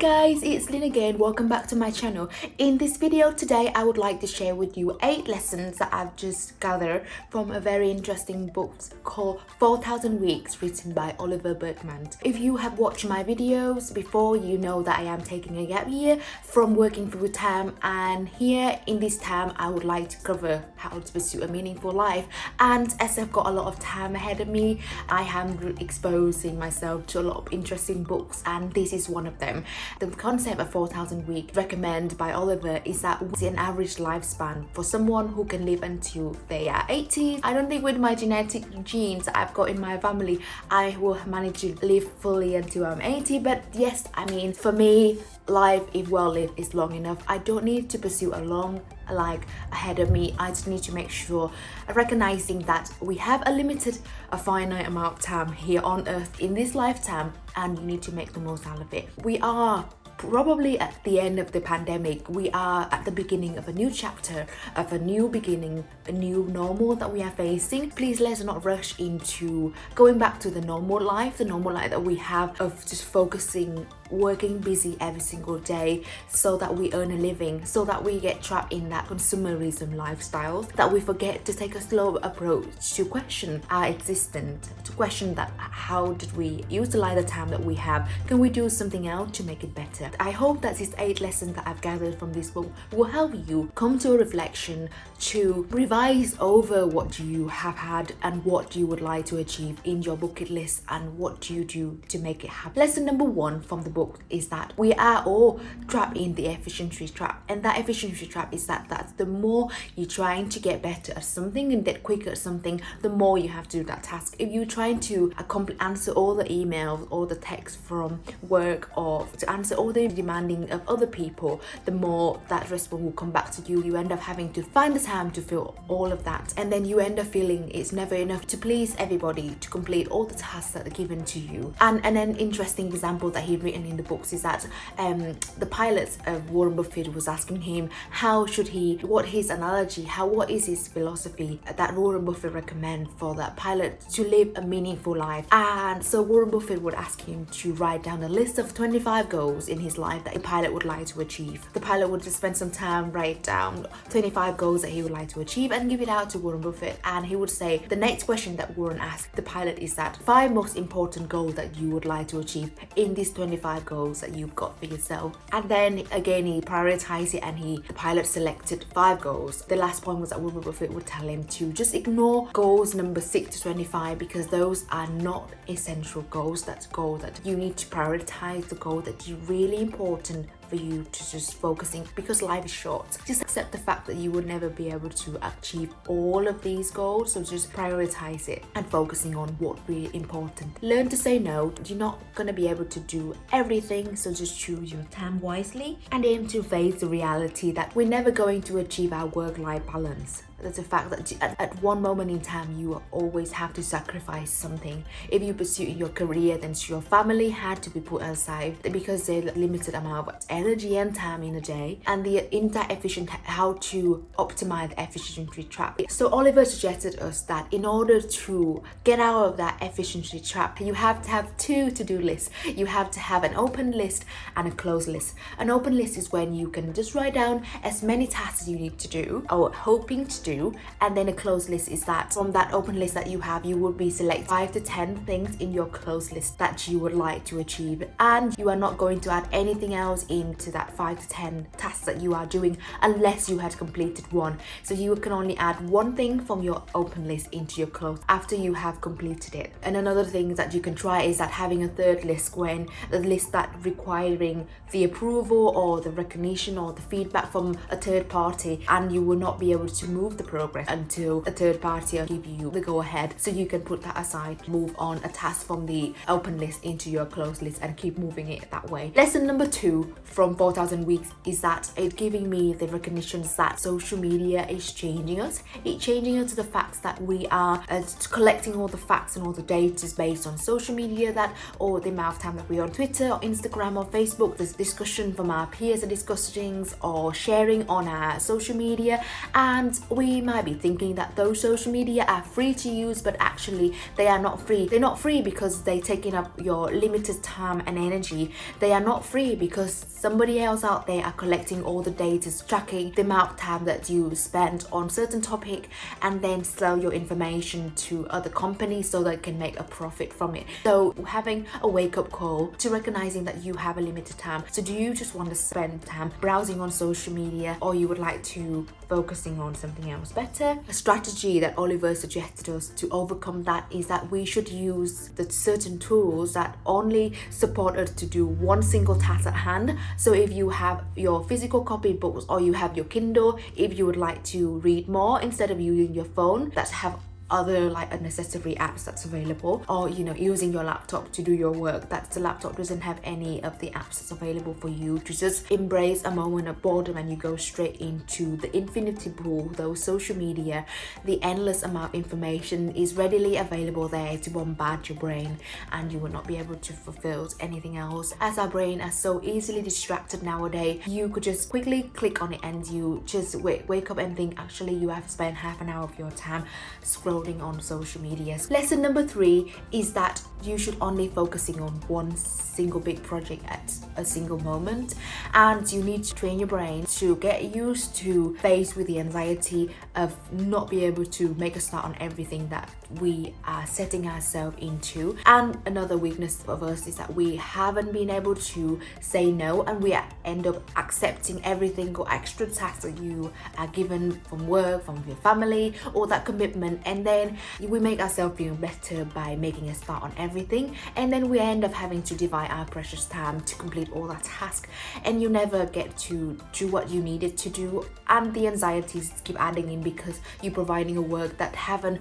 guys, it's Lynn again. Welcome back to my channel. In this video today, I would like to share with you 8 lessons that I've just gathered from a very interesting book called 4,000 Weeks, written by Burkeman. If you have watched my videos before, you know that I am taking a gap year from working full time, and here in this time I would like to cover how to pursue a meaningful life. And as I've got a lot of time ahead of me, I am exposing myself to a lot of interesting books, and this is one of them. The concept of 4,000 weeks recommended by Oliver is that what's an average lifespan for someone who can live until they are 80. I don't think with my genetic genes that I've got in my family I will manage to live fully until I'm 80, but yes, I mean, for me, life, if well lived, is long enough. I don't need to pursue a long like ahead of me. I just need to make sure, recognizing that we have a finite amount of time here on earth in this lifetime, and you need to make the most out of it. We are probably at the end of the pandemic. We are at the beginning of a new chapter, of a new beginning, a new normal that we are facing. Please let's not rush into going back to the normal life that we have of just focusing, working busy every single day so that we earn a living, so that we get trapped in that consumerism lifestyle, that we forget to take a slow approach to question our existence, to question that how did we utilize the time that we have? Can we do something else to make it better? I hope that these 8 lessons that I've gathered from this book will help you come to a reflection, to revise over what you have had and what you would like to achieve in your bucket list, and what do you do to make it happen. Lesson number 1 from the book is that we are all trapped in the efficiency trap, and that efficiency trap is that the more you're trying to get better at something and get quicker at something, the more you have to do that task. If you're trying to answer all the emails or the texts from work, or to answer all the demanding of other people, the more that response will come back to you. You end up having to find the time to fill all of that, and then you end up feeling it's never enough to please everybody, to complete all the tasks that are given to you. And an interesting example that he'd written in the books is that the pilot of Warren Buffett was asking him what his analogy, what is his philosophy that Warren Buffett recommend for that pilot to live a meaningful life. And so Warren Buffett would ask him to write down a list of 25 goals in his life that a pilot would like to achieve. The pilot would just spend some time, write down 25 goals that he would like to achieve, and give it out to Warren Buffett. And he would say the next question that Warren asked the pilot is that 5 most important goals that you would like to achieve in these 25 goals that you've got for yourself. And then again he prioritized it, and the pilot selected 5 goals. The last point was that Warren Buffett would tell him to just ignore goals number 6 to 25, because those are not essential goals. That's goal that you need to prioritize, the goal that you really important for you to just focusing, because life is short. Just accept the fact that you would never be able to achieve all of these goals, so just prioritize it and focusing on what really important. Learn to say no. You're not going to be able to do everything, so just choose your time wisely and aim to face the reality that we're never going to achieve our work-life balance. That's a fact that at one moment in time you always have to sacrifice something. If you pursue your career, then your family had to be put aside because there's limited amount of energy and time in a day, and how to optimize the efficiency trap. So Oliver suggested us that in order to get out of that efficiency trap, you have to have 2 to-do lists. You have to have an open list and a closed list. An open list is when you can just write down as many tasks you need to do or hoping to do, and then a closed list is that from that open list that you have, you would be select 5 to 10 things in your closed list that you would like to achieve, and you are not going to add anything else into that 5 to 10 tasks that you are doing unless you had completed one. So you can only add one thing from your open list into your closed after you have completed it. And another thing that you can try is that having a third list, when the list that requiring the approval or the recognition or the feedback from a third party, and you will not be able to move the progress until a third party will give you the go ahead. So you can put that aside, move on a task from the open list into your closed list, and keep moving it that way. Lesson number 2 from 4,000 Weeks is that it's giving me the recognition that social media is changing us. It's changing us to the facts that we are collecting all the facts and all the data based on social media, that or the amount of time that we're on Twitter or Instagram or Facebook, there's discussion from our peers and discussions or sharing on our social media, and we we might be thinking that those social media are free to use, but actually they are not free. They're not free because they're taking up your limited time and energy. They are not free because somebody else out there are collecting all the data, tracking the amount of time that you spend on certain topic, and then sell your information to other companies so they can make a profit from it. So having a wake-up call to recognizing that you have a limited time. So do you just want to spend time browsing on social media, or you would like to focusing on something else better? A strategy that Oliver suggested us to overcome that is that we should use the certain tools that only support us to do one single task at hand. So if you have your physical copy books, or you have your Kindle, if you would like to read more instead of using your phone, that have other like unnecessary apps that's available, or using your laptop to do your work, that the laptop doesn't have any of the apps that's available for you, to just embrace a moment of boredom and you go straight into the infinity pool, those social media. The endless amount of information is readily available there to bombard your brain, and you will not be able to fulfill anything else. As our brain are so easily distracted nowadays, you could just quickly click on it and you just wake up and think, actually you have spent half an hour of your time scrolling on social media. Lesson number 3 is that you should only focusing on one single big project at a single moment, and you need to train your brain to get used to face with the anxiety of not being able to make a start on everything that we are setting ourselves into. And another weakness of us is that we haven't been able to say no, and we end up accepting everything or extra tasks that you are given from work, from your family, or that commitment, and then we make ourselves feel better by making a start on everything, and then we end up having to divide our precious time to complete all that task, and you never get to do what you needed to do, and the anxieties keep adding in because you're providing a work that haven't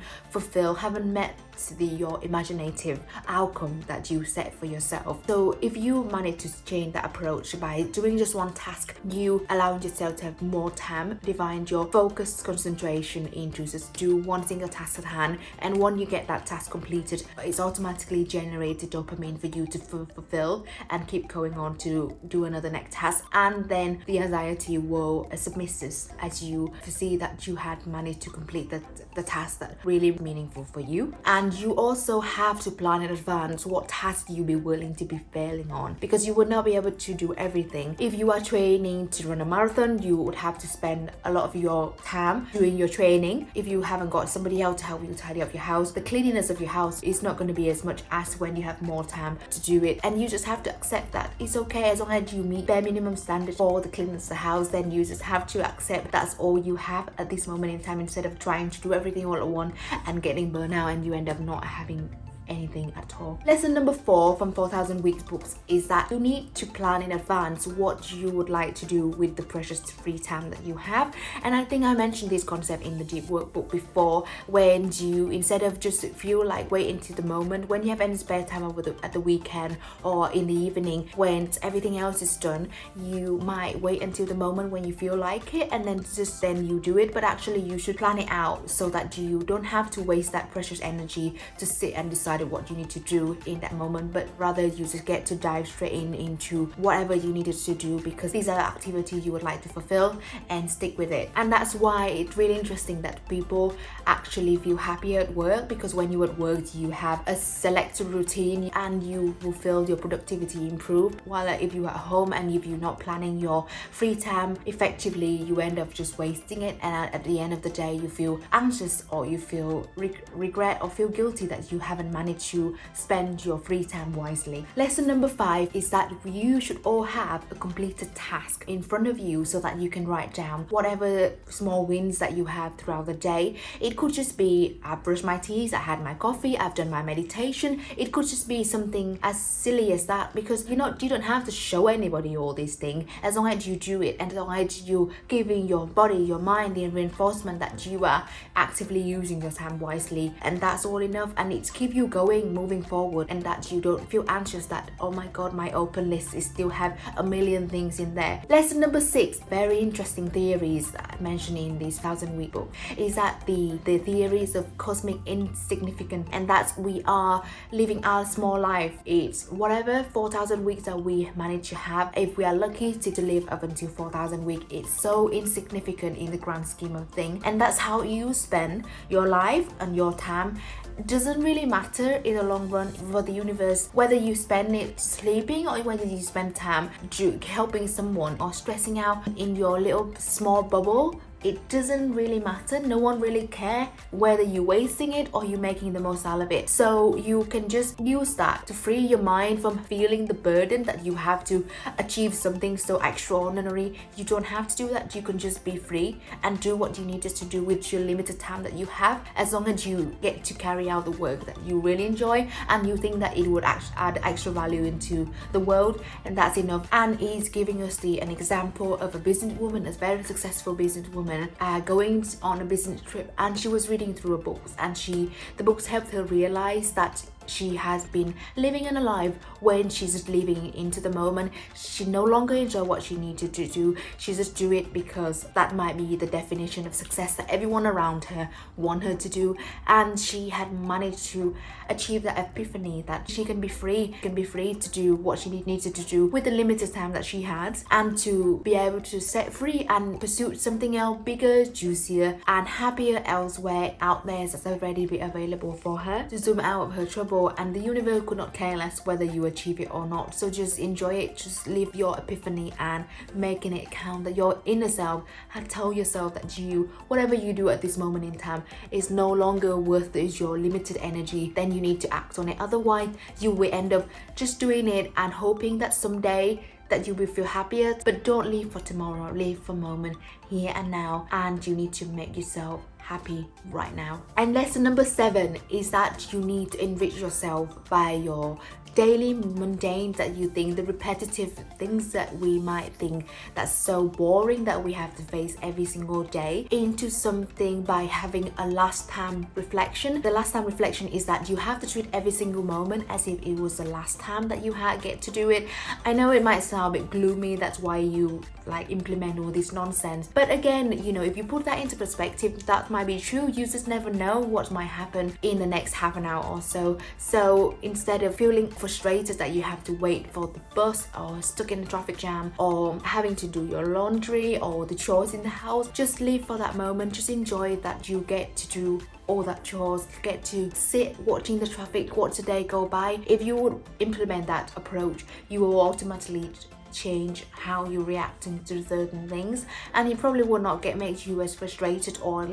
met your imaginative outcome that you set for yourself. So if you manage to change that approach by doing just one task, you allowing yourself to have more time, divide your focused concentration into just do one single task at hand, and when you get that task completed, it's automatically generated dopamine for you to fulfill and keep going on to do another next task, and then the anxiety will submissive as you see that you had managed to complete the task that really meaningful for you. And you also have to plan in advance what task you'll be willing to be failing on, because you would not be able to do everything. If you are training to run a marathon, you would have to spend a lot of your time doing your training. If you haven't got somebody else to help you tidy up your house, the cleanliness of your house is not going to be as much as when you have more time to do it. And you just have to accept that it's okay as long as you meet bare minimum standards for the cleanliness of the house. Then you just have to accept that's all you have at this moment in time, instead of trying to do everything all at once and getting burnt out and you end up not having anything at all. Lesson number 4 from 4,000 Weeks books is that you need to plan in advance what you would like to do with the precious free time that you have. And I think I mentioned this concept in the deep workbook before, when you, instead of just feel like waiting to the moment when you have any spare time at the weekend or in the evening when everything else is done, you might wait until the moment when you feel like it and then you do it. But actually you should plan it out so that you don't have to waste that precious energy to sit and decide what you need to do in that moment, but rather you just get to dive straight into whatever you needed to do, because these are activities you would like to fulfill, and stick with it. And that's why it's really interesting that people actually feel happier at work, because when you're at work you have a selected routine and you will feel your productivity improve, while if you're at home and if you're not planning your free time effectively, you end up just wasting it, and at the end of the day you feel anxious, or you feel regret or feel guilty that you haven't managed to spend your free time wisely. Lesson number 5 is that you should all have a completed task in front of you so that you can write down whatever small wins that you have throughout the day. It could just be, I've brushed my teeth, I had my coffee, I've done my meditation. It could just be something as silly as that, because you don't have to show anybody all these things, as long as you do it, and as long as you giving your body, your mind the reinforcement that you are actively using your time wisely, and that's all enough. And it's keep you going, moving forward, and that you don't feel anxious that, oh my god, my open list is still have a million things in there. Lesson number 6, very interesting theories that I mentioned in this 1000-week book, is that the theories of cosmic insignificance, and that's we are living our small life. It's whatever 4000 weeks that we manage to have. If we are lucky to live up until 4000 weeks, it's so insignificant in the grand scheme of things, and that's how you spend your life and your time. It doesn't really matter in the long run for the universe whether you spend it sleeping or whether you spend time helping someone or stressing out in your little small bubble. It doesn't really matter. No one really cares whether you're wasting it or you're making the most out of it. So you can just use that to free your mind from feeling the burden that you have to achieve something so extraordinary. You don't have to do that. You can just be free and do what you need to do with your limited time that you have, as long as you get to carry out the work that you really enjoy and you think that it would add extra value into the world, and that's enough. And he's giving us an example of a businesswoman, a very successful businesswoman, going on a business trip, and she was reading through a book, and the books helped her realize that she has been living in a life when she's just living into the moment. She no longer enjoy what she needed to do. She just do it because that might be the definition of success that everyone around her want her to do. And she had managed to achieve that epiphany that she can be free to do what she needed to do with the limited time that she had, and to be able to set free and pursue something else bigger, juicier, and happier elsewhere out there that's already be available for her, to zoom out of her trouble. And the universe could not care less whether you achieve it or not. So just enjoy it, just live your epiphany and making it count, that your inner self had told yourself that whatever you do at this moment in time is no longer worth your limited energy. Then you need to act on it. Otherwise you will end up just doing it and hoping that someday that you will feel happier. But don't live for tomorrow, live for moment, here and now, and you need to make yourself happy right now. And lesson number 7 is that you need to enrich yourself by your daily mundane, that you think, the repetitive things that we might think that's so boring that we have to face every single day, into something by having a last time reflection. The last time reflection is that you have to treat every single moment as if it was the last time that you get to do it. I know it might sound a bit gloomy, that's why you implement all this nonsense, but again, if you put that into perspective, that might be true. You just never know what might happen in the next half an hour or so. So instead of feeling frustrated that you have to wait for the bus or stuck in a traffic jam or having to do your laundry or the chores in the house, just live for that moment. Just enjoy that you get to do all that chores, get to sit watching the traffic, watch the day go by. If you would implement that approach, you will automatically change how you're reacting to certain things, and it probably will not make you as frustrated or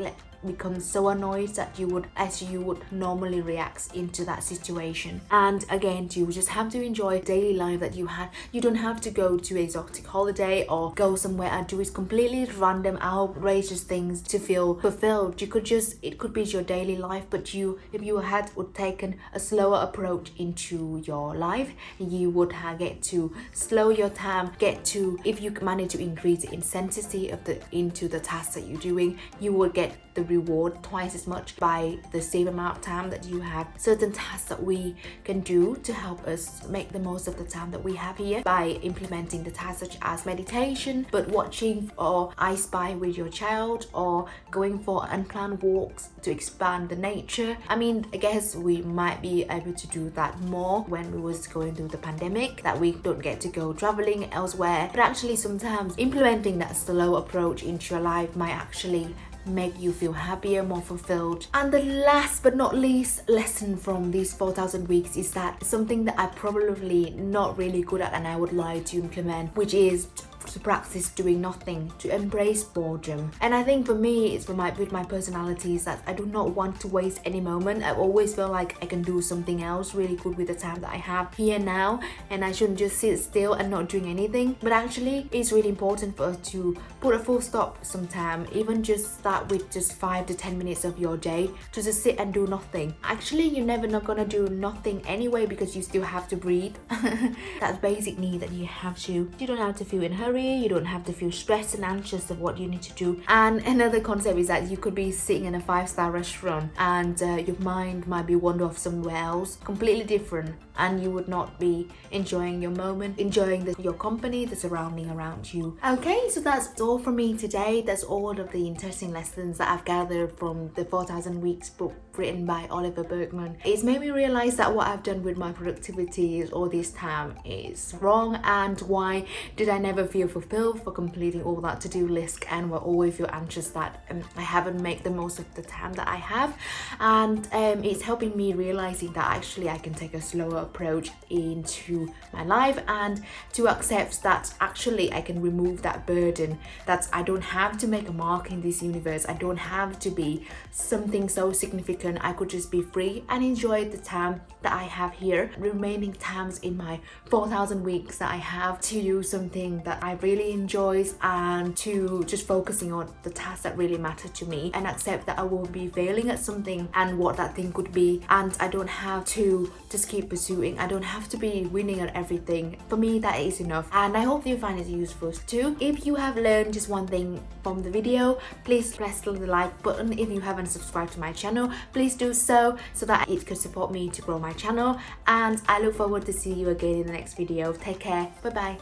become so annoyed that you would normally react into that situation. And again, you just have to enjoy daily life that you had. You don't have to go to exotic holiday or go somewhere and do completely random outrageous things to feel fulfilled. It could be your daily life, but if you had taken a slower approach into your life, you would get to slow your time, if you manage to increase the intensity into the tasks that you're doing, you will get the reward twice as much by the same amount of time that you have. Certain tasks that we can do to help us make the most of the time that we have here by implementing the tasks such as meditation, bird watching, or I Spy with your child, or going for unplanned walks to expand the nature. I guess we might be able to do that more when we was going through the pandemic, that we don't get to go traveling elsewhere. But actually sometimes implementing that slow approach into your life might actually make you feel happier, more fulfilled. And the last but not least lesson from these 4000 weeks is that something that I'm probably not really good at and I would like to implement, which is to practice doing nothing, to embrace boredom. And I think for me, it's with my personality, is that I do not want to waste any moment. I always feel like I can do something else really good with the time that I have here now, and I shouldn't just sit still and not doing anything. But actually, it's really important for us to put a full stop sometime, even just start with just 5 to 10 minutes of your day to just sit and do nothing. Actually, you're never not gonna do nothing anyway, because you still have to breathe. That's basic need that you have to. You don't have to feel in a hurry. worry, you don't have to feel stressed and anxious of what you need to do. And another concept is that you could be sitting in a 5-star restaurant and your mind might be wander off somewhere else completely different, and you would not be enjoying your moment, enjoying your company, the surrounding around you. Okay, so that's all from me today. That's all of the interesting lessons that I've gathered from the 4,000 Weeks book written by Oliver Burkeman. It's made me realize that what I've done with my productivity all this time is wrong, and why did I never feel fulfilled for completing all that to-do list, and will always feel anxious that I haven't made the most of the time that I have. And it's helping me realizing that actually I can take a slower approach into my life, and to accept that actually I can remove that burden, that I don't have to make a mark in this universe, I don't have to be something so significant. I could just be free and enjoy the time that I have here, remaining times in my 4,000 weeks that I have, to do something that I really enjoy, and to just focusing on the tasks that really matter to me, and accept that I will be failing at something and what that thing could be, and I don't have to just keep pursuing, I don't have to be winning at everything. For me, that is enough, and I hope you find it useful too. If you have learned just one thing from the video, please press the like button. If you haven't subscribed to my channel, please do so that it could support me to grow my channel, and I look forward to see you again in the next video. Take care, bye bye.